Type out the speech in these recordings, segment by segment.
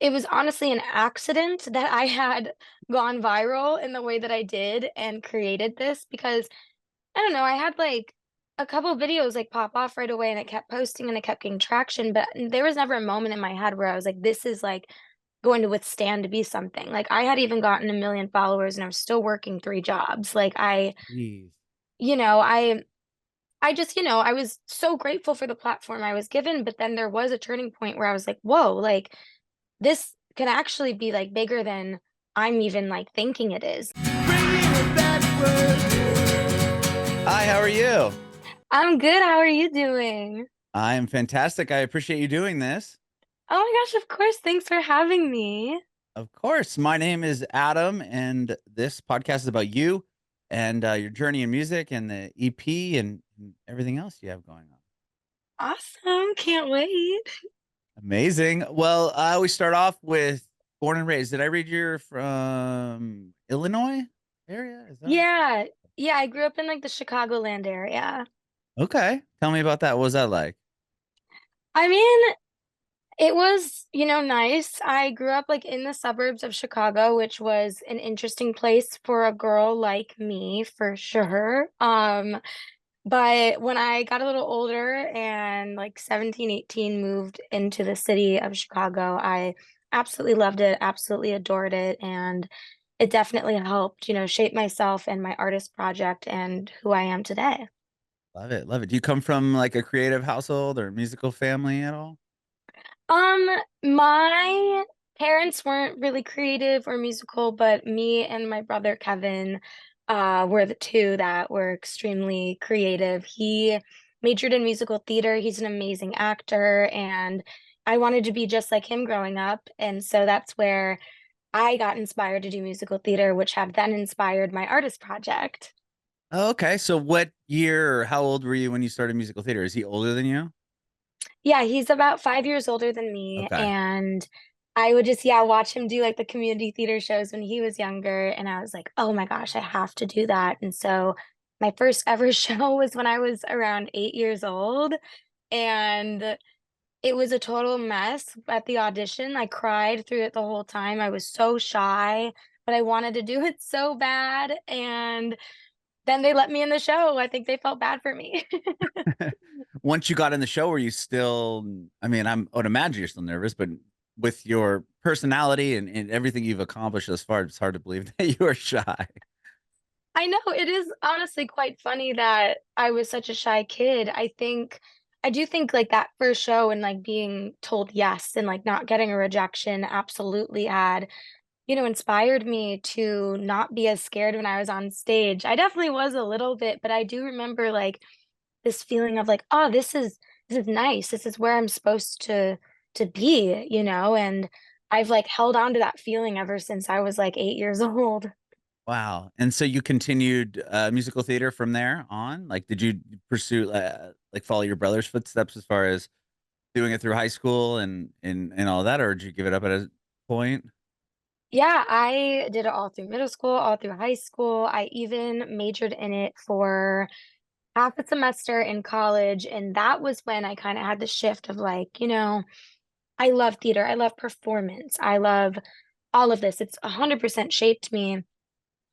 it was honestly an accident that I had gone viral in the way that I did and created this because I don't know, I had like a couple videos like pop off right away and it kept posting and it kept getting traction, but there was never a moment in my head where I was like, this is like going to withstand to be something. Like I had even gotten 1 million followers and I was still working 3 jobs. Like Jeez. you know, I just, I was so grateful for the platform I was given, but then there was a turning point where I was like, whoa, like this can actually be like bigger than I'm even like thinking it is. Hi, how are you? I'm good. How are you doing? I am fantastic. I appreciate you doing this. Oh my gosh, of course. Thanks for having me. Of course. My name is Adam, and this podcast is about you and your journey in music and the EP and everything else you have going on. Awesome. Can't wait. Amazing. Well, I always start off with born and raised. Did I read you're from Illinois area? Is that right? Yeah. Yeah, I grew up in like the Chicagoland area. Okay. Tell me about that. What was that like? I mean, it was, nice. I grew up like in the suburbs of Chicago, which was an interesting place for a girl like me for sure. But when I got a little older and like 17, 18, moved into the city of Chicago, I absolutely loved it, absolutely adored it. And it definitely helped, shape myself and my artist project and who I am today. Love it. Love it. Do you come from like a creative household or musical family at all? Um, my parents weren't really creative or musical, but me and my brother Kevin were the two that were extremely creative. He majored in musical theater. He's an amazing actor, and I wanted to be just like him growing up. And so that's where I got inspired to do musical theater, which have then inspired my artist project. Oh, okay. So what year or how old were you when you started musical theater? Is he older than you? Yeah, he's about 5 years older than me, Okay. and I would just, yeah, watch him do like the community theater shows when he was younger, and I was like, oh my gosh, I have to do that. And so my first ever show was when I was around 8 years old, and it was a total mess at the audition. I cried through it the whole time. I was so shy, but I wanted to do it so bad, and then they let me in the show. I think they felt bad for me. Once you got in the show, were you still, I mean, I would imagine you're still nervous, but with your personality and everything you've accomplished thus far, it's hard to believe that you are shy. I know it is honestly quite funny that I was such a shy kid. I do think like that first show and like being told yes and like not getting a rejection absolutely had, inspired me to not be as scared when I was on stage. I definitely was a little bit, but I do remember like this feeling of like, oh, this is nice. This is where I'm supposed to be, and I've like held on to that feeling ever since I was like 8 years old. Wow. And so you continued musical theater from there on? Like, did you pursue, like, follow your brother's footsteps as far as doing it through high school and all that, or did you give it up at a point? Yeah, I did it all through middle school, all through high school. I even majored in it for half a semester in college. And that was when I kind of had the shift of like, I love theater. I love performance. I love all of this. It's 100% shaped me,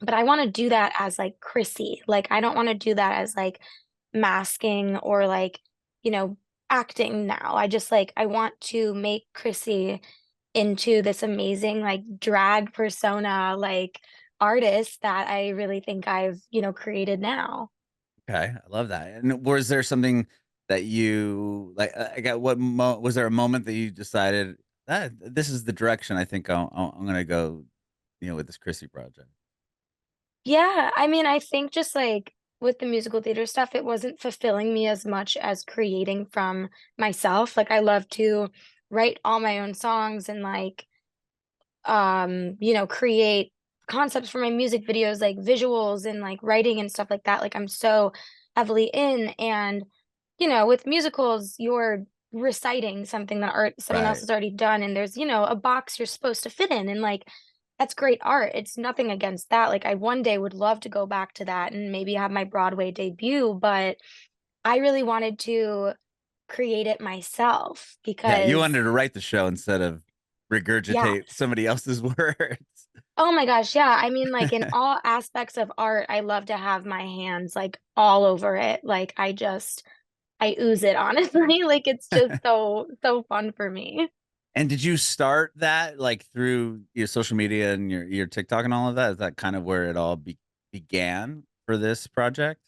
but I want to do that as like Chrissy. Like, I don't want to do that as like masking or like, you know, acting now. I just like, I want to make Chrissy into this amazing like drag persona like artist that I really think I've, created now. Okay, I love that. And was there something that you like? I got was there a moment that you decided that this is the direction I think I'm gonna go, with this Chrissy project? Yeah, I mean, I think just like with the musical theater stuff, it wasn't fulfilling me as much as creating from myself. Like I love to write all my own songs and like create concepts for my music videos, like visuals and like writing and stuff like that. Like I'm so heavily in and with musicals, you're reciting something that art someone else Right. has already done and there's, a box you're supposed to fit in and like that's great art. It's nothing against that. Like I one day would love to go back to that and maybe have my Broadway debut, but I really wanted to create it myself Yeah, you because wanted to write the show instead of regurgitate Yes. somebody else's words. Oh my gosh, yeah. I mean, like in all aspects of art, I love to have my hands like all over it. Like I ooze it honestly. Like it's just so fun for me. And did you start that like through your social media and your TikTok and all of that? Is that kind of where it all began for this project?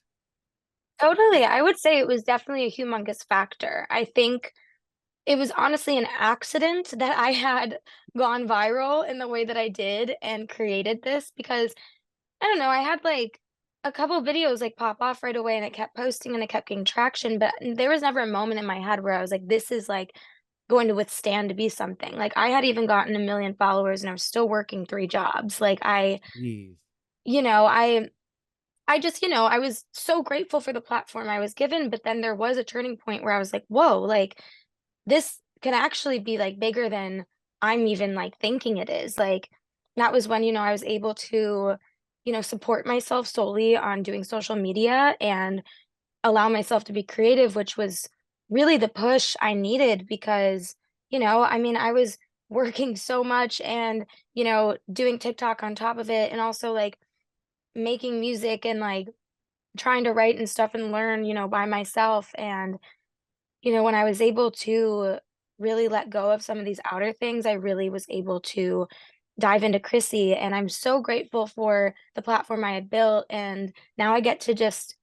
Totally. I would say it was definitely a humongous factor. I think it was honestly an accident that I had gone viral in the way that I did and created this because I don't know, I had like a couple videos like pop off right away and it kept posting and it kept getting traction, but there was never a moment in my head where I was like, this is like going to withstand to be something. Like I had even gotten 1 million followers and I was still working 3 jobs. Like Jeez. you know, I just, I was so grateful for the platform I was given, but then there was a turning point where I was like, whoa, like this can actually be like bigger than I'm even like thinking it is. Like that was when, I was able to, support myself solely on doing social media and allow myself to be creative, which was really the push I needed because, I mean, I was working so much and, doing TikTok on top of it and also like making music and like trying to write and stuff and learn, by myself. And when I was able to really let go of some of these outer things, I really was able to dive into Chrissy. And I'm so grateful for the platform I had built. And now I get to just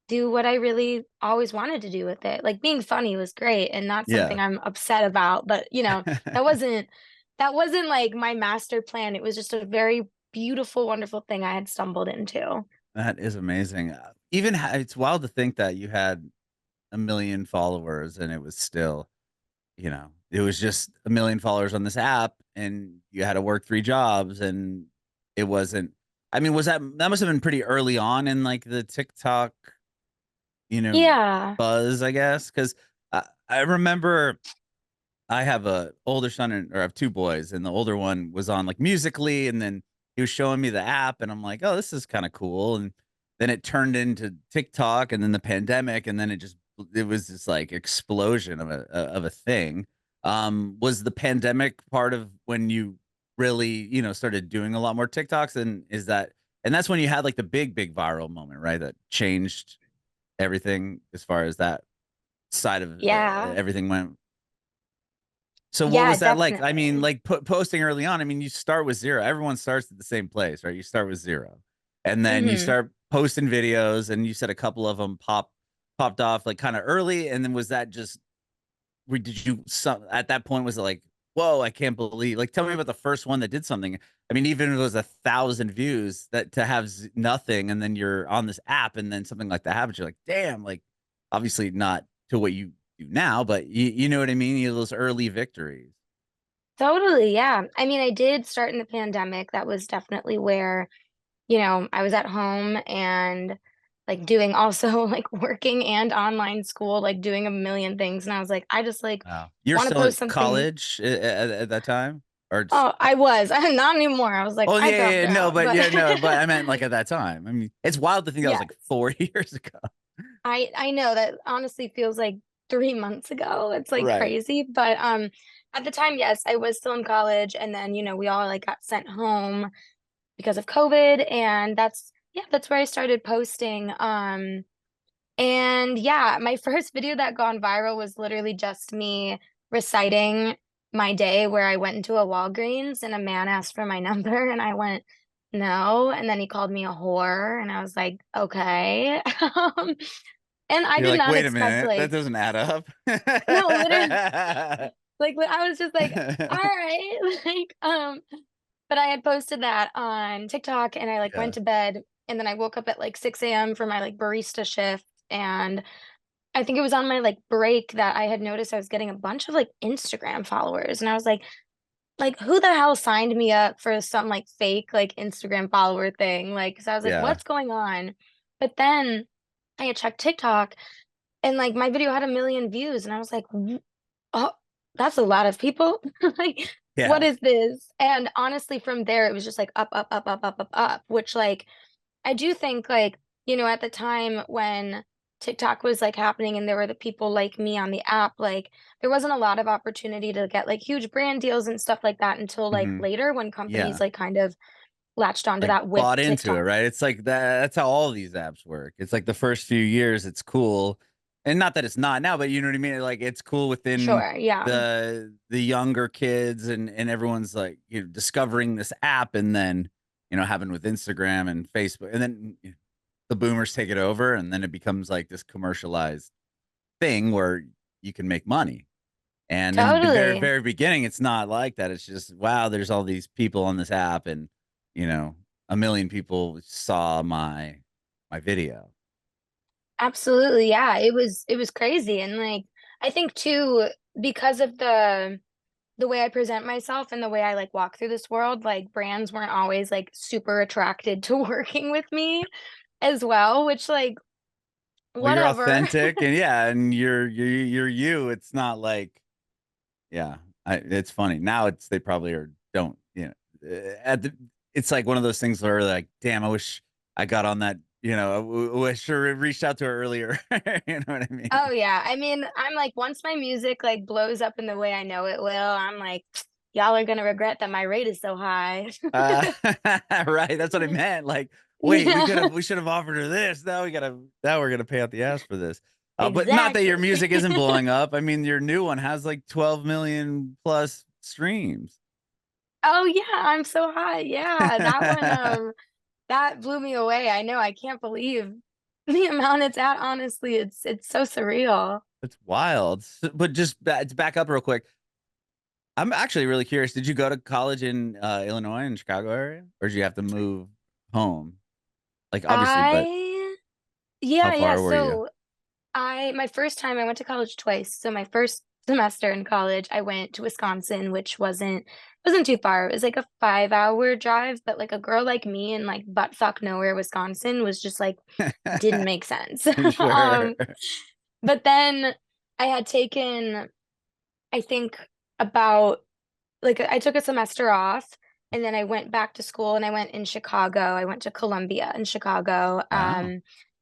do what I really always wanted to do with it. Like being funny was great and not something Yeah. I'm upset about, but that wasn't that wasn't like my master plan. It was just a very beautiful, wonderful thing I had stumbled into. That is amazing. Even it's wild to think that you had 1 million followers and it was still, it was just 1 million followers on this app and you had to work 3 jobs and it wasn't. I mean, that must have been pretty early on in like the TikTok, you know, Yeah. buzz, I guess, because I remember I have a older son or I have 2 boys, and the older one was on like Musically, and then he was showing me the app, and I'm like, oh, this is kind of cool. And then it turned into TikTok, and then the pandemic, and then it was this like explosion of a thing. Was the pandemic part of when you really started doing a lot more TikToks, and that's when you had like the big viral moment, right? That changed everything as far as that side of Yeah. everything went. So what Yeah, was that like? I mean, definitely. like posting early on. I mean, you start with zero. Everyone starts at the same place, right? You start with zero, and then you Mhm. start posting videos. And you said a couple of them popped off like kind of early. And then was that just did you some at that point was it like, whoa, I can't believe? Like, tell me about the first one that did something. I mean, even if it was 1,000 views, that to have nothing, and then you're on this app, and then something like that happens, you're like, damn, like obviously not to what you do now, but you know what I mean? You know, those early victories. Totally, yeah. I mean, I did start in the pandemic. That was definitely where, I was at home and like doing also like working and online school, like doing a million things. And I was like, I just like Wow. You're want to still at post something. college at that time? Or Oh, I was. I'm not anymore. I was like, oh I yeah, dropped no, out. but But yeah, no, but I meant like at that time. I mean, it's wild to think that was yeah, like 4 years ago. I know that honestly feels like 3 months ago. It's like Right. crazy. But at the time, yes, I was still in college. And then, we all like got sent home because of COVID. And that's where I started posting. And yeah, my first video that gone viral was literally just me reciting my day where I went into a Walgreens and a man asked for my number and I went, no. And then he called me a whore and I was like, okay. And I You're did like, not wait a expect minute, that like, doesn't add up. no, literally, like I was just like, all right, like, but I had posted that on TikTok and I like Yeah. went to bed and then I woke up at like 6 a.m. for my like barista shift and I think it was on my like break that I had noticed I was getting a bunch of like Instagram followers and I was like who the hell signed me up for some like fake like Instagram follower thing? Like, so I was like, Yeah. what's going on? But then I had checked TikTok and like my video had 1 million views and I was like, oh, that's a lot of people. Like, what Yeah. is this? And honestly, from there, it was just like up, up, up, which like I do think like, at the time when TikTok was like happening and there were the people like me on the app, like there wasn't a lot of opportunity to get like huge brand deals and stuff like that until like Hmm. later when companies Yeah. like kind of latched onto Like that with bought into it, TikTok. right? It's like that's how all of these apps work. It's like the first few years it's cool. And not that it's not now, but you know what I mean? Like it's cool within Sure, yeah. the younger kids and everyone's like, you know, discovering this app and then, you know, having with Instagram and Facebook and then the boomers take it over and then it becomes like this commercialized thing where you can make money. And in the very, Totally. very beginning, it's not like that. It's just, wow, there's all these people on this app, and you know, a million people saw my video. Absolutely. Yeah. It was crazy. And like I think too, because of the way I present myself and the way I like walk through this world, like brands weren't always like super attracted to working with me as well, which like Well, you're whatever. authentic, and yeah, and you're you. It's not like, yeah, it's funny now. It's they probably are don't you know at the it's like one of those things where like, damn, I wish I got on that. You know, I wish I reached out to her earlier. You know what I mean? Oh yeah. I mean, I'm like once my music like blows up in the way I know it will, I'm like y'all are gonna regret that my rate is so high. Uh, right. That's what I meant. Like, wait, Yeah. we should have offered her this. Now we're gonna pay out the ass for this. But not that your Exactly. music isn't blowing up. I mean, your new one has like 12 million plus streams. Oh yeah, I'm so high. Yeah, that one that blew me away. I know. I can't believe the amount it's at, honestly. It's so surreal. It's wild. But just to back up real quick. I'm actually really curious. Did you go to college in Illinois and Chicago area, or did you have to move home? Like, obviously, but I how yeah, yeah. far were you? So I my first time I went to college twice. So my first semester in college, I went to Wisconsin, which wasn't too far. It was like a 5 hour drive, but like a girl like me in like buttfuck nowhere, Wisconsin was just like didn't make sense. Sure. But then I had taken, I think about like I took a semester off and then I went back to school and I went in Chicago. I went to Columbia in Chicago. Wow.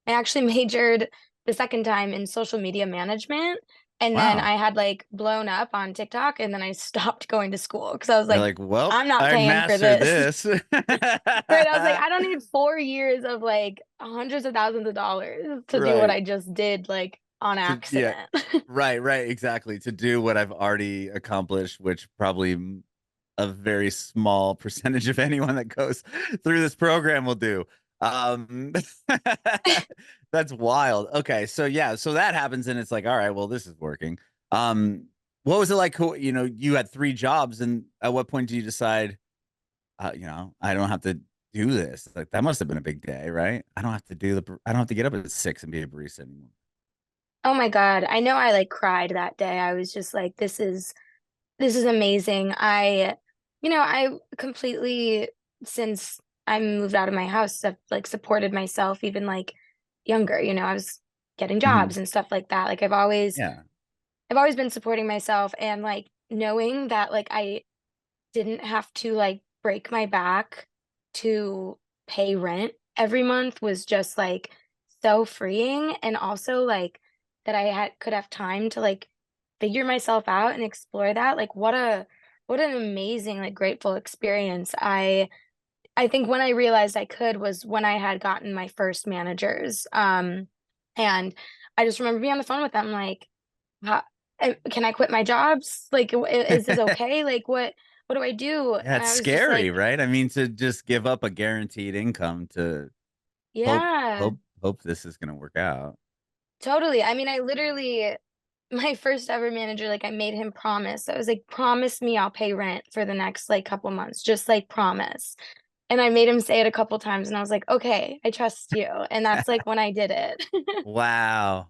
I actually majored the second time in social media management. And then Wow. I had like blown up on TikTok and then I stopped going to school because I was You're like, like, well, I'm not I paying for mastered this. this. Right. I was like, I don't need 4 years of like hundreds of thousands of dollars to do what Right. I just did like on Yeah. accident. Right, exactly. To do what I've already accomplished, which probably a very small percentage of anyone that goes through this program will do. Um, that's wild. Okay, so yeah, so that happens, and it's like, all right, well, this is working. What was it like? You know, you had three jobs, and at what point do you decide, you know, I don't have to do this? Like that must have been a big day, right? I don't have to get up at 6 and be a barista anymore. Oh my God. I know I like cried that day. I was just like, this is amazing. I completely, since I moved out of my house, have like supported myself even like younger, I was getting Hmm. jobs and stuff like that. Like Yeah. I've always been supporting myself and like knowing that like I didn't have to like break my back to pay rent every month was just like so freeing and also like that I had could have time to like figure myself out and explore that like what an amazing like grateful experience. I think when I realized I could was when I had gotten my first managers and I just remember being on the phone with them like how, can I quit my jobs? Like, is this okay? Like, what do I do? Yeah, And it's I was just scary, like, right? I mean, to just give up a guaranteed income to yeah, hope this is gonna work out. totally. I mean, I literally, my first ever manager, like, I made him promise. I was like, promise me I'll pay rent for the next like couple months, just like promise. And I made him say it a couple times, and I was like, okay, I trust you. And that's like when I did it. Wow.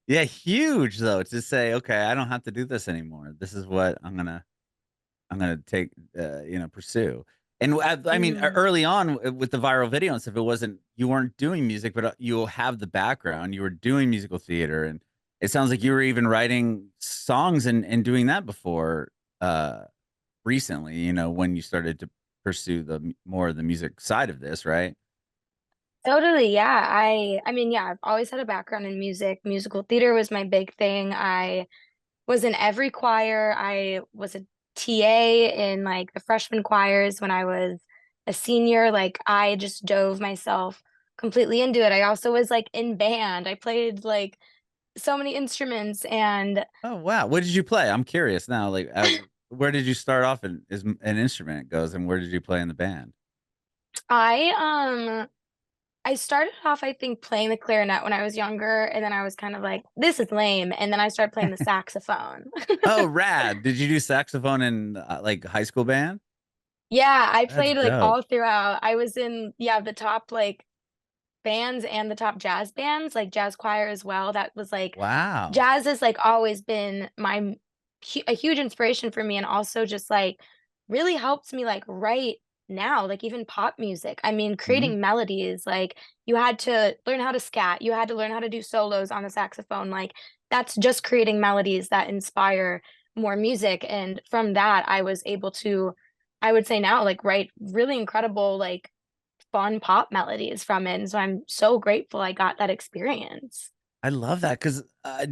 Yeah, huge though to say, okay, I don't have to do this anymore. This is what I'm gonna take, you know, pursue. And I mean, Mm. early on with the viral video and stuff, it wasn't you weren't doing music, but you have the background. You were doing musical theater, and it sounds like you were even writing songs and doing that before uh recently. You know, when you started to pursue more of the music side of this, right? Totally, yeah. I mean, yeah, I've always had a background in music. Musical theater was my big thing. I was in every choir. I was a TA in like the freshman choirs when I was a senior. Like I just dove myself completely into it. I also was like in band. I played like so many instruments and Oh wow, what did you play? I'm curious now. Like, where did you start off in, as an instrument goes, and where did you play in the band? I I started off I think playing the clarinet when I was younger and then I was kind of like this is lame and then I started playing the saxophone. Oh, rad! Did you do saxophone in like high school band? Yeah, I That's played like dope. all throughout. I was in yeah, the top like bands and the top jazz bands, like jazz choir as well. That was like Wow. jazz has like always been a huge inspiration for me and also just like really helps me like write now, like even pop music. I mean, Hmm. creating melodies, like you had to learn how to scat, you had to learn how to do solos on the saxophone. Like that's just creating melodies that inspire more music. And from that, I was able to, I would say now, like write really incredible, like fun pop melodies from it. And so I'm so grateful I got that experience. I love that because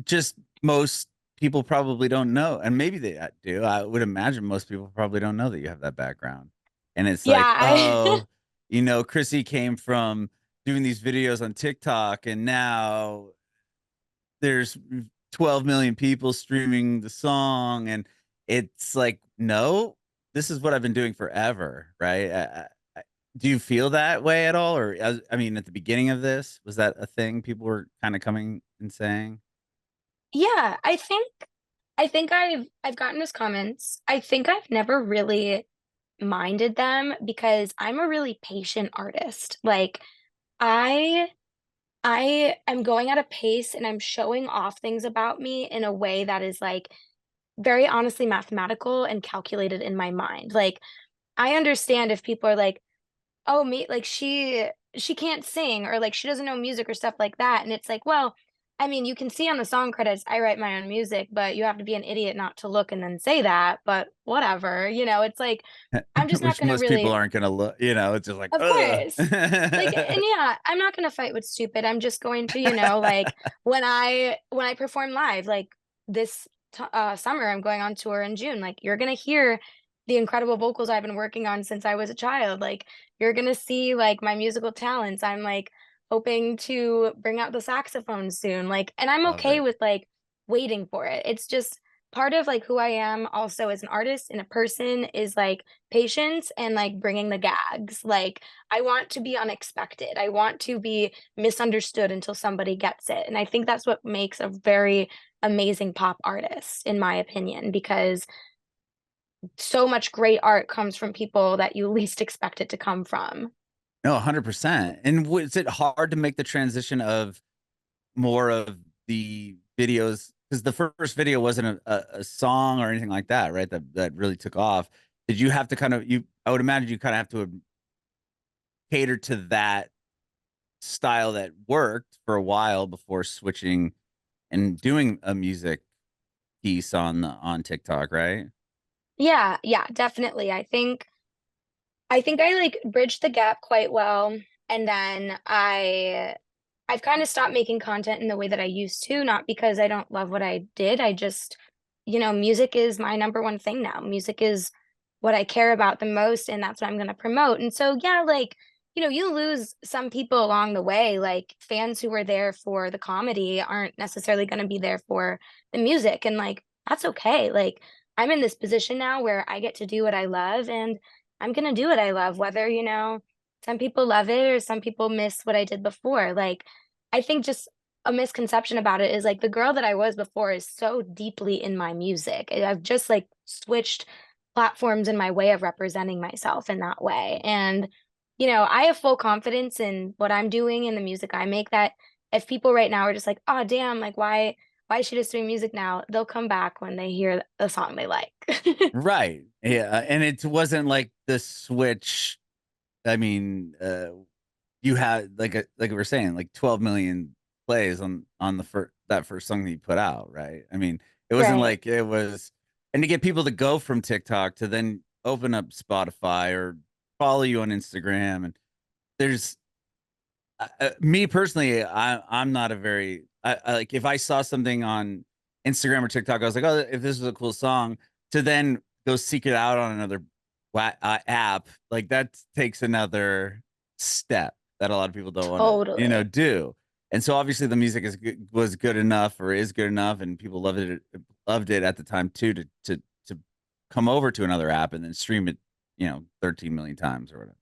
just most people probably don't know, and maybe they do. I would imagine most people probably don't know that you have that background. And it's Yeah, like, I oh, Chrissy came from doing these videos on TikTok, and now there's 12 million people streaming the song, and it's like, no, this is what I've been doing forever, right? Do you feel that way at all, or I mean, at the beginning of this, was that a thing people were kind of coming and saying? yeah, I think I've gotten those comments. I think I've never really minded them because I'm a really patient artist. Like I I am going at a pace and I'm showing off things about me in a way that is like very honestly mathematical and calculated in my mind. Like I understand if people are like, oh me like she can't sing or like she doesn't know music or stuff like that and it's like well I mean you can see on the song credits I write my own music but you have to be an idiot not to look and then say that but whatever it's like I'm just not Which going to most people really aren't gonna look, it's just like, of ugh. course. Like, and yeah, I'm not gonna fight with stupid. I'm just going to, like when I perform live, like this summer, I'm going on tour in June. Like, you're gonna hear the incredible vocals I've been working on since I was a child. Like, you're gonna see like my musical talents. I'm like hoping to bring out the saxophone soon. Like, and I'm Love okay it. with like waiting for it. It's just part of like who I am also as an artist and a person is like patience and like bringing the gags. Like I want to be unexpected. I want to be misunderstood until somebody gets it. And I think that's what makes a very amazing pop artist, in my opinion, because so much great art comes from people that you least expect it to come from. No, 100%. And was it hard to make the transition of more of the videos? Because the first video wasn't a song or anything like that, right? That really took off. Did you have to kind of I would imagine you kind of have to cater to that style that worked for a while before switching and doing a music piece on TikTok, right? Yeah, yeah, definitely. I think I like bridged the gap quite well. And then I've kind of stopped making content in the way that I used to, not because I don't love what I did. I just, music is my number one thing now. Music is what I care about the most, and that's what I'm going to promote. And so, yeah, like, you lose some people along the way. Like fans who were there for the comedy aren't necessarily going to be there for the music. And like, that's okay. Like, I'm in this position now where I get to do what I love, and I'm going to do what I love, whether, some people love it or some people miss what I did before. Like, I think just a misconception about it is like the girl that I was before is so deeply in my music. I've just like switched platforms in my way of representing myself in that way. And, I have full confidence in what I'm doing and the music I make that if people right now are just like, oh, damn, like, why is she just doing music now? They'll come back when they hear the song they like. Right. Yeah. And it wasn't like the switch. I mean, you had like we were saying, like 12 million plays on the first that first song that you put out, right? I mean, it wasn't Right. like it was, and to get people to go from TikTok to then open up Spotify or follow you on Instagram, and there's Me personally, I'm not a very like if I saw something on Instagram or TikTok, I was like, oh, if this is a cool song, to then go seek it out on another app, like that takes another step that a lot of people don't want to, Totally. do. And so obviously the music was good enough or is good enough, and people loved it at the time too to come over to another app and then stream it, 13 million times or whatever.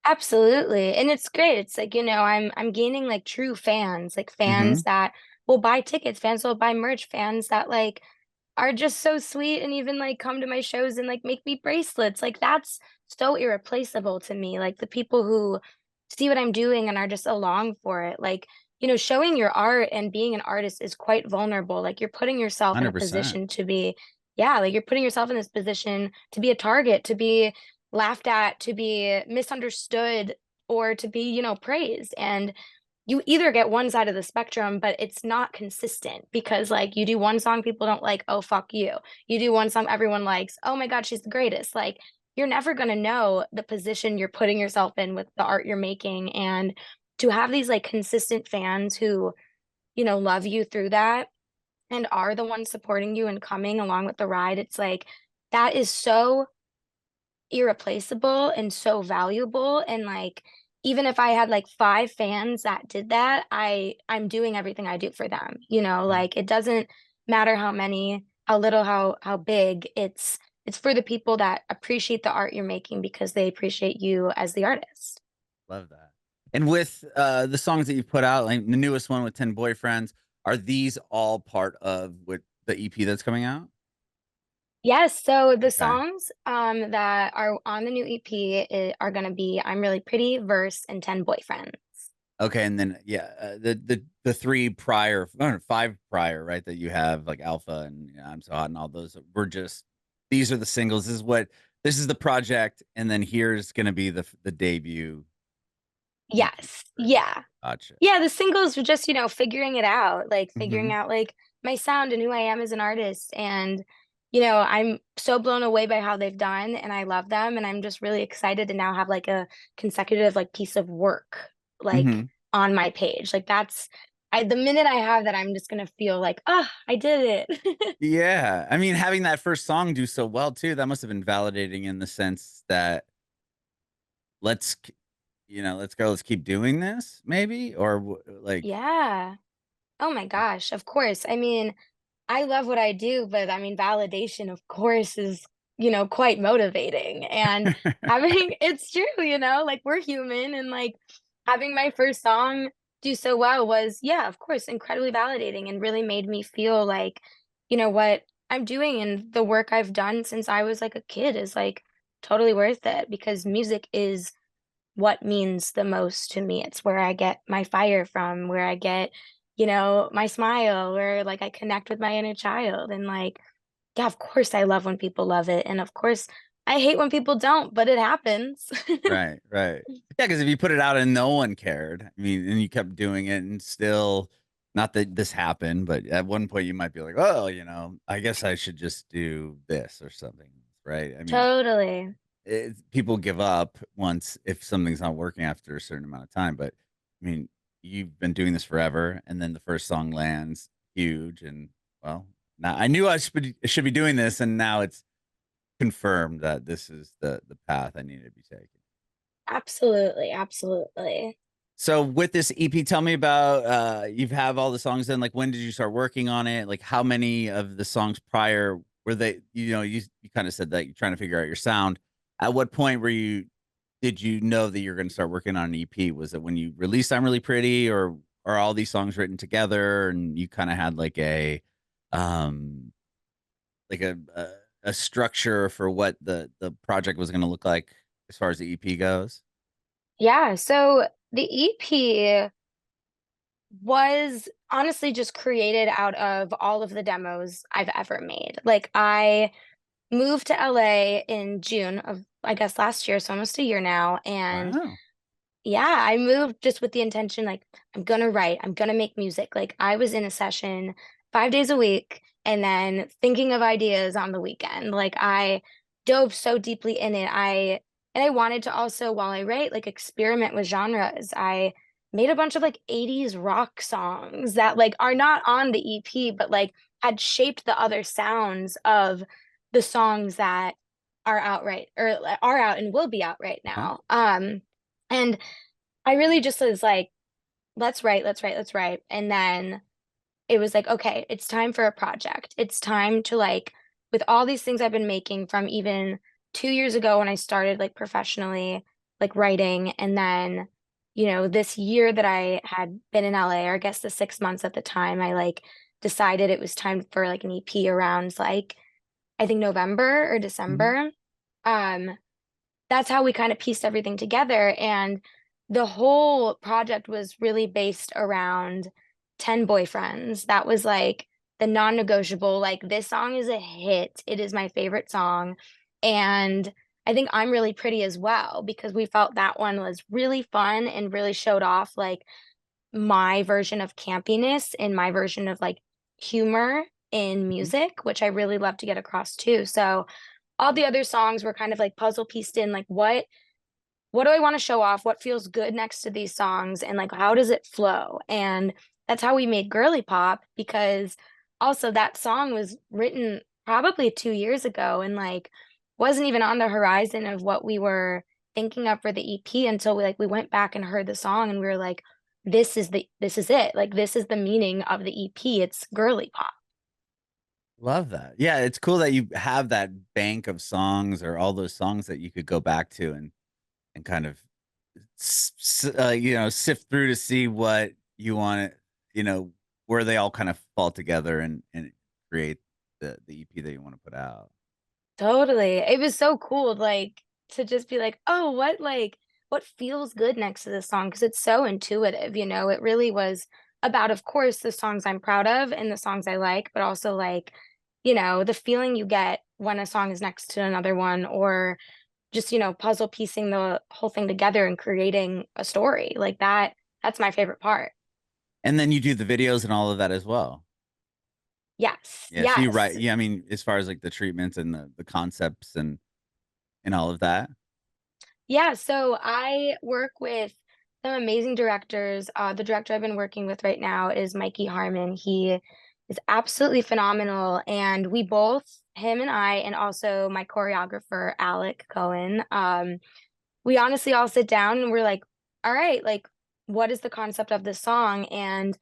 Absolutely. And it's great. It's like, I'm gaining like true fans, like Hmm. fans that will buy tickets, fans that will buy merch, fans that like are just so sweet and even like come to my shows and like make me bracelets. Like that's so irreplaceable to me. Like the people who see what I'm doing and are just along for it. Like, showing your art and being an artist is quite vulnerable. Like you're putting yourself in a 100%. position to be, yeah, like you're putting yourself in this position to be a target, to be laughed at, to be misunderstood, or to be, praised. And you either get one side of the spectrum, but it's not consistent because like you do one song people don't like, oh fuck you. You do one song everyone likes, oh my God, she's the greatest. Like you're never gonna know the position you're putting yourself in with the art you're making. And to have these like consistent fans who, love you through that and are the ones supporting you and coming along with the ride, it's like that is so irreplaceable and so valuable. And like even if I had like five fans that did that, I'm doing everything I do for them. Right. Like it doesn't matter how many, how little, how big. It's for the people that appreciate the art you're making because they appreciate you as the artist. Love that. And with the songs that you've put out, like the newest one with 10 Boyfriends, are these all part of what the EP that's coming out? Yes, so the Okay. songs that are on the new EP are gonna be I'm Really Pretty, Verse, and 10 Boyfriends. Okay, and then yeah, the three prior, or five prior, right? That you have like Alpha and I'm So Hot and all those were just these are the singles. This is the project, and then here's gonna be the debut EP Yes. for you. Yeah. Gotcha. Yeah, the singles were just, figuring it out, like figuring Hmm. out like my sound and who I am as an artist. And, I'm so blown away by how they've done and I love them. And I'm just really excited to now have like a consecutive like piece of work like Hmm. on my page. Like that's the minute I have that, I'm just gonna feel like, oh, I did it. Yeah, I mean, having that first song do so well too, that must have been validating in the sense that let's let's go, let's keep doing this maybe, or like Yeah. Oh my gosh, of course. I mean, I love what I do, but I mean, validation, of course, is, quite motivating. And having, it's true, like we're human and like having my first song do so well was, yeah, of course, incredibly validating and really made me feel like, what I'm doing and the work I've done since I was like a kid is like totally worth it because music is what means the most to me. It's where I get my fire from, where I get, my smile, where like I connect with my inner child. And like, yeah, of course I love when people love it. And of course I hate when people don't, but it happens. right, right. Yeah, because if you put it out and no one cared, I mean, and you kept doing it and still, not that this happened, but at one point you might be like, oh, I guess I should just do this or something, right? I mean, Totally. people give up once if something's not working after a certain amount of time. But I mean, you've been doing this forever, and then the first song lands huge, and well, now I knew I should be doing this, and now it's confirmed that this is the path I need to be taking. Absolutely. Absolutely. So with this EP, tell me about you have all the songs done. Like, when did you start working on it? Like, how many of the songs prior were they? You kind of said that you're trying to figure out your sound. At what point did you know that you're going to start working on an EP? Was it when you released "I'm Really Pretty," or are all these songs written together and you kind of had um like a structure for what the project was going to look like as far as the EP goes? Yeah. So the EP was honestly just created out of all of the demos I've ever made. Like I moved to LA in June of, I guess, last year, so almost a year now. And Wow. yeah, I moved just with the intention, like, I'm gonna write, I'm gonna make music. Like, I was in a session 5 days a week and then thinking of ideas on the weekend. Like, I dove so deeply in it. And I wanted to also, while I write, like experiment with genres. I made a bunch of like 80s rock songs that like are not on the EP, but like had shaped the other sounds of the songs that are out right or are out and will be out right Okay. now. And I really just was like, let's write, let's write, let's write. And then it was like, okay, it's time for a project. It's time to like, with all these things I've been making from even 2 years ago when I started like professionally, like writing, and then, this year that I had been in LA, or I guess the 6 months at the time, I like decided it was time for like an EP around like, I think November or Mhm. December. Um, that's how we kind of pieced everything together. And the whole project was really based around 10 boyfriends. That was like the non-negotiable, like this song is a hit. It is my favorite song. And I think I'm really pretty as well because we felt that one was really fun and really showed off like my version of campiness and my version of like humor in Mhm. music, which I really love to get across too. So all the other songs were kind of like puzzle pieced in like what do I want to show off? What feels good next to these songs and like how does it flow? And that's how we made Girly Pop because also that song was written probably 2 years ago and like wasn't even on the horizon of what we were thinking of for the EP until we went back and heard the song and we were like, this is it. Like this is the meaning of the EP. It's Girly Pop. Love that. Yeah, it's cool that you have that bank of songs or all those songs that you could go back to and kind of sift through to see what you want to, where they all kind of fall together and create the EP that you want to put out. Totally. It was so cool, like, to just be like, "Oh, what feels good next to this song?" Because it's so intuitive, you know? It really was about, of course, the songs I'm proud of and the songs I like, but also, like, the feeling you get when a song is next to another one or just, puzzle piecing the whole thing together and creating a story. Like, that's my favorite part. And then you do the videos and all of that as well. Yes, Yeah, so you write, yes. yeah, I mean, as far as like the treatments and the concepts and all of that. Yeah, so I work with some amazing directors. The director I've been working with right now is Mikey Harmon. He is absolutely phenomenal, and we both, him and I, and also my choreographer Alec Cohen, we honestly all sit down and we're like, all right, like, what is the concept of this song? And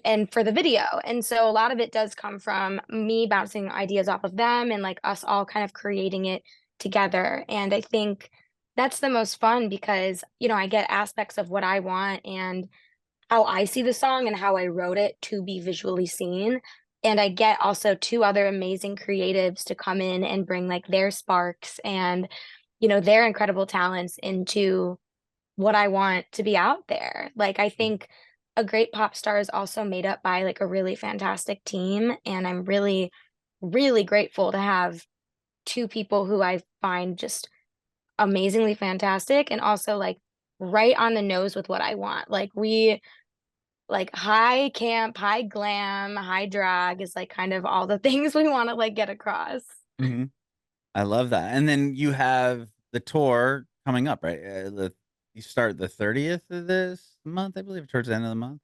and for the video. And so a lot of it does come from me bouncing ideas off of them and like us all kind of creating it together. And I think that's the most fun because, I get aspects of what I want and how I see the song and how I wrote it to be visually seen. And I get also two other amazing creatives to come in and bring like their sparks and, their incredible talents into what I want to be out there. Like, I think a great pop star is also made up by like a really fantastic team. And I'm really, really grateful to have two people who I find just amazingly fantastic and also like right on the nose with what I want. Like, we like high camp, high glam, high drag is like kind of all the things we want to like get across. Mhm. I love that. And then you have the tour coming up, right? You start the 30th of this month, I believe, towards the end of the month.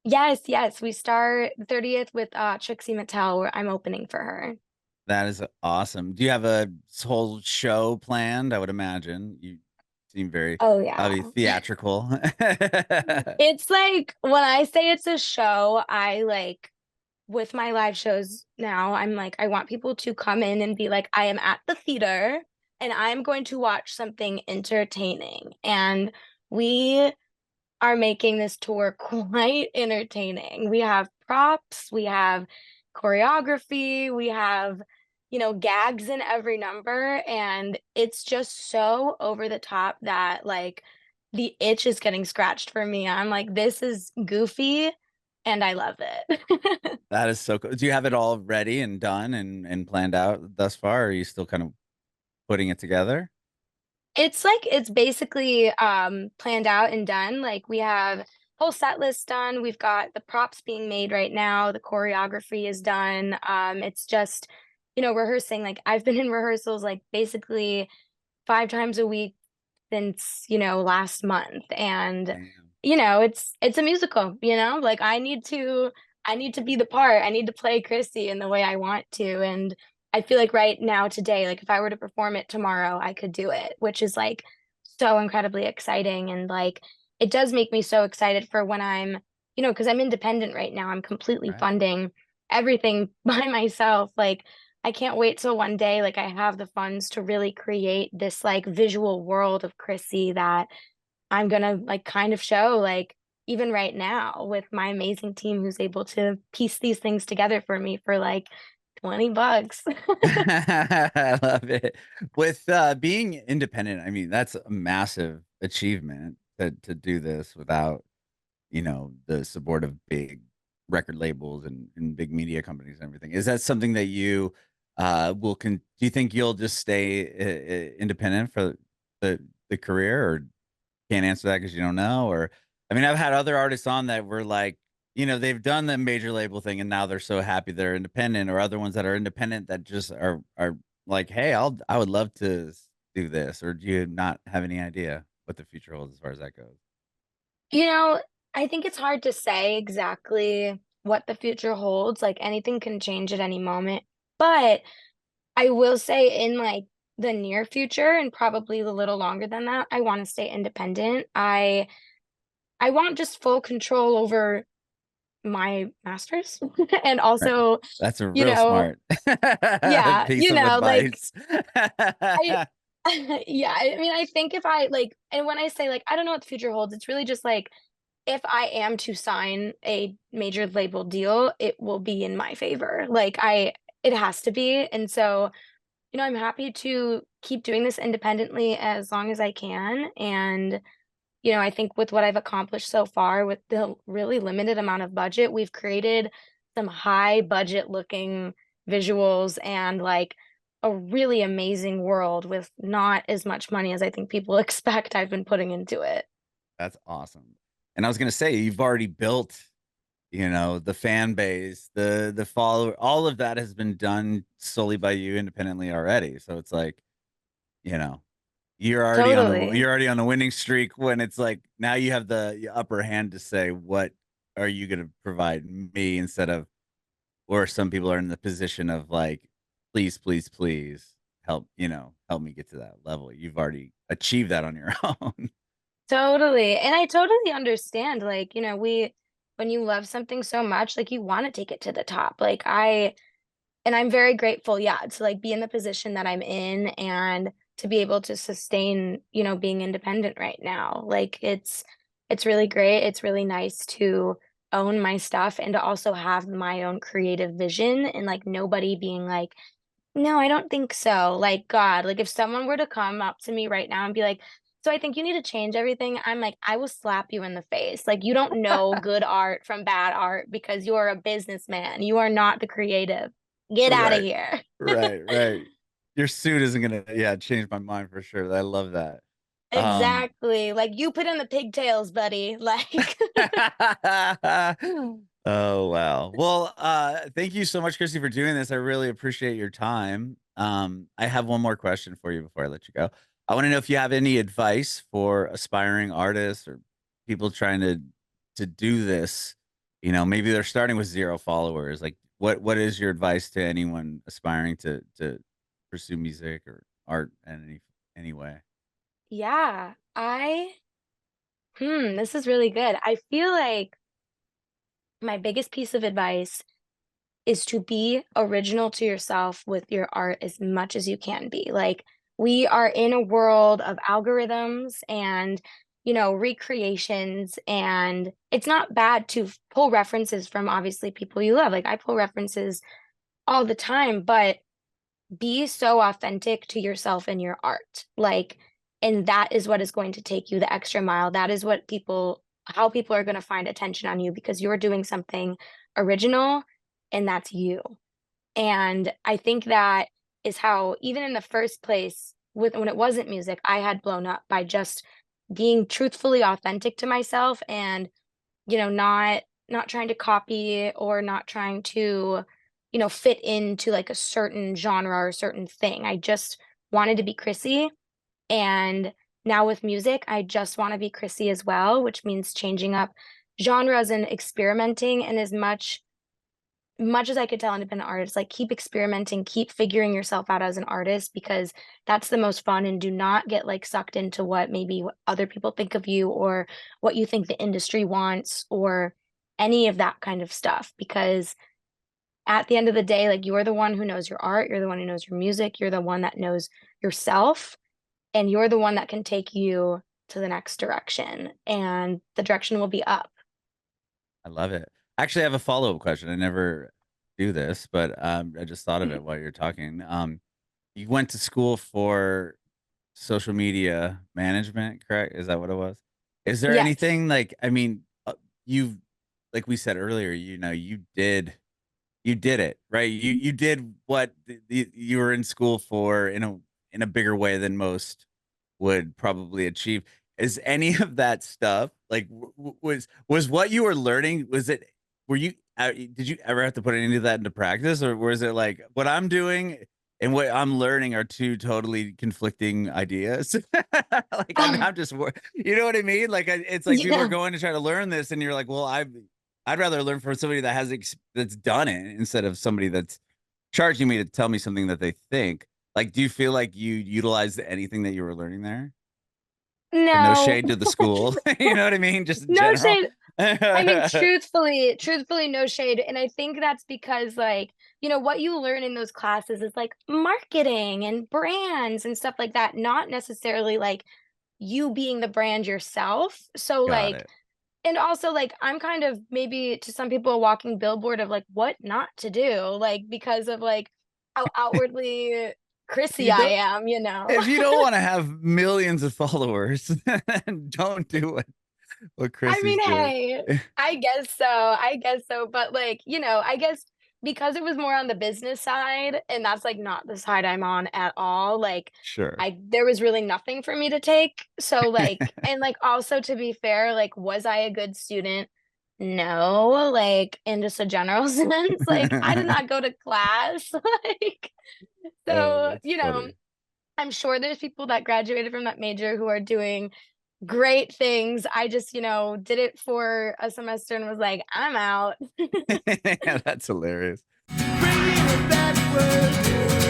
Yes, yes. We start the 30th with Trixie Mattel where I'm opening for her. That is awesome. Do you have a whole show planned? I would imagine you seem very Oh probably yeah. theatrical. It's like when I say it's a show, I like with my live shows now, I'm like, I want people to come in and be like, I am at the theater and I'm going to watch something entertaining. And we are making this tour quite entertaining. We have props, we have choreography, we have, gags in every number. And it's just so over the top that like the itch is getting scratched for me. I'm like, this is goofy and I love it. That is so cool. Do you have it all ready and done and planned out thus far? Or are you still kind of putting it together? It's basically planned out and done. Like we have whole set list done. We've got the props being made right now. The choreography is done. It's just, rehearsing. Like I've been in rehearsals like basically 5 times a week since, last month. And Damn. it's a musical, like I need to be the part. I need to play Chrissy in the way I want to. And I feel like right now today, like if I were to perform it tomorrow, I could do it, which is like so incredibly exciting. And like it does make me so excited for when because I'm independent right now. I'm completely Right. funding everything by myself. Like I can't wait till one day like I have the funds to really create this like visual world of Chrissy that I'm gonna like kind of show like even right now with my amazing team who's able to piece these things together for me for like $20. I love it. With being independent, I mean, that's a massive achievement to do this without, the support of big record labels and big media companies and everything. Is that something that you do you think you'll just stay independent for the career, or can't answer that because you don't know? Or I mean, I've had other artists on that were like, they've done the major label thing and now they're so happy they're independent, or other ones that are independent that just are like, hey, I would love to do this. Or do you not have any idea what the future holds as far as that goes? You know, I think it's hard to say exactly what the future holds. Like anything can change at any moment. But I will say in like the near future and probably a little longer than that, I want to stay independent. I want just full control over my masters and Right. also, That's a you real know, smart yeah, piece of like advice. I yeah, I mean, I think if I like, and when I say like, I don't know what the future holds, it's really just like, if I am to sign a major label deal, it will be in my favor. It has to be. And so, I'm happy to keep doing this independently as long as I can. And, I think with what I've accomplished so far with the really limited amount of budget, we've created some high budget looking visuals and like a really amazing world with not as much money as I think people expect I've been putting into it. That's awesome. And I was gonna say, you've already built, the fan base, the follower, all of that has been done solely by you independently already. So it's like, you know, Totally. you're already on the winning streak, when it's like now you have the upper hand to say, what are you gonna provide me, instead of, or some people are in the position of like, please, please, please help me get to that level. You've already achieved that on your own. Totally. And I totally understand. Like, when you love something so much, like you want to take it to the top. And I'm very grateful, yeah, to like be in the position that I'm in and to be able to sustain, being independent right now. Like it's really great. It's really nice to own my stuff and to also have my own creative vision and like nobody being like, no, I don't think so. Like, God, like if someone were to come up to me right now and be like, so I think you need to change everything, I'm like, I will slap you in the face. Like, you don't know good art from bad art because you are a businessman. You are not the creative. Get out of Right. here. Right. Your suit isn't gonna, yeah, change my mind for sure. I love that. Um Exactly. Like, you put in the pigtails, buddy. Like, Oh wow. Well, thank you so much, Chrissy, for doing this. I really appreciate your time. I have one more question for you before I let you go. I want to know if you have any advice for aspiring artists or people trying to do this. Maybe they're starting with zero followers. Like, what is your advice to anyone aspiring to pursue music or art in any way? yeah, this is really good. I feel like my biggest piece of advice is to be original to yourself with your art as much as you can be. Like, we are in a world of algorithms and, recreations, and it's not bad to pull references from obviously people you love. Like, I pull references all the time, but be so authentic to yourself and your art. Like, and that is what is going to take you the extra mile. That is how people are going to find attention on you because you're doing something original and that's you. And I think that is how, even in the first place, when it wasn't music, I had blown up by just being truthfully authentic to myself and, not trying to copy or not trying to, fit into like a certain genre or a certain thing. I just wanted to be Chrissy and Now with music, I just want to be Chrissy as well, which means changing up genres and experimenting. And as much as I could tell independent artists, like keep experimenting, keep figuring yourself out as an artist because that's the most fun. And do not get like sucked into what other people think of you or what you think the industry wants or any of that kind of stuff. Because at the end of the day, like you're the one who knows your art, you're the one who knows your music, you're the one that knows yourself, and you're the one that can take you to the next direction. And the direction will be up. I love it. Actually, I have a follow-up question. I never do this, but I just thought of it while you're talking. You went to school for social media management, correct? Is that what it was? Is there Yes. anything like, I mean, you've, like we said earlier, you did it, right? You did what you were in school for in a bigger way than most would probably achieve. Is any of that stuff like was what you were learning? Was it were you did you ever have to put any of that into practice, or was it like what I'm doing and what I'm learning are two totally conflicting ideas? Like Um, I'm just you know what I mean? Like it's like people are yeah. going to try to learn this, and you're like, well, I'd rather learn from somebody that that's done it instead of somebody that's charging me to tell me something that they think. Like, do you feel like you utilized anything that you were learning there? And no No. shade to the school. You know what I mean? Just in No general. shade. I mean, truthfully, no shade. And I think that's because, like, what you learn in those classes is like marketing and brands and stuff like that, not necessarily like you being the brand yourself. So, Got like, it. and also, like, I'm kind of maybe to some people a walking billboard of like what not to do, like, because of like how outwardly Chrissy You I don't am. if you don't want to have millions of followers, then don't do what I Chrissy's mean, doing. hey, I guess so. I guess so. But like, I guess because it was more on the business side, and that's like not the side I'm on at all. Like, Sure. there was really nothing for me to take. So like, and like also to be fair, like, was I a good student? No, like in just a general sense. Like, I did not go to class. Like, Oh, so, that's funny. I'm sure there's people that graduated from that major who are doing great things. I just, did it for a semester and was like, I'm out. Yeah, that's hilarious. Bringing it backward.